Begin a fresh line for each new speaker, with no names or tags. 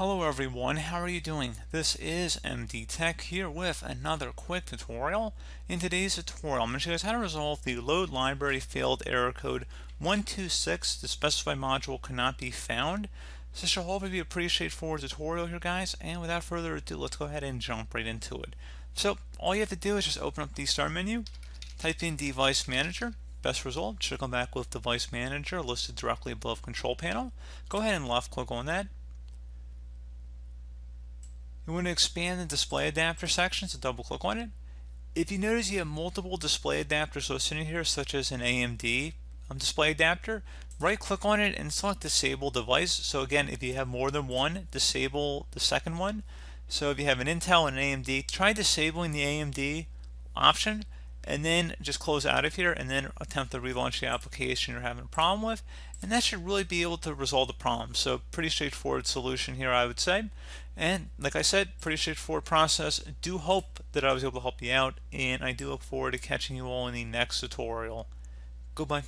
Hello everyone, how are you doing? This is MD Tech here with another quick tutorial. In today's tutorial, I'm going to show you guys how to resolve the load library failed error code 126. The specified module cannot be found. So this should hopefully be a pretty straightforward tutorial here, guys. And without further ado, let's go ahead and jump right into it. So all you have to do is just open up the Start menu, type in Device Manager. Best result should come back with Device Manager listed directly above Control Panel. Go ahead and left click on that. You want to expand the display adapter section, so double click on it. If you notice you have multiple display adapters listed in here, such as an AMD display adapter, right click on it and select disable device. So again, if you have more than one, disable the second one. So if you have an Intel and an AMD, try disabling the AMD option and then just close out of here and then attempt to relaunch the application you're having a problem with, and that should really be able to resolve the problem. So pretty straightforward solution here, I would say. And like I said, pretty straightforward process. Do hope that I was able to help you out, and I do look forward to catching you all in the next tutorial. Goodbye.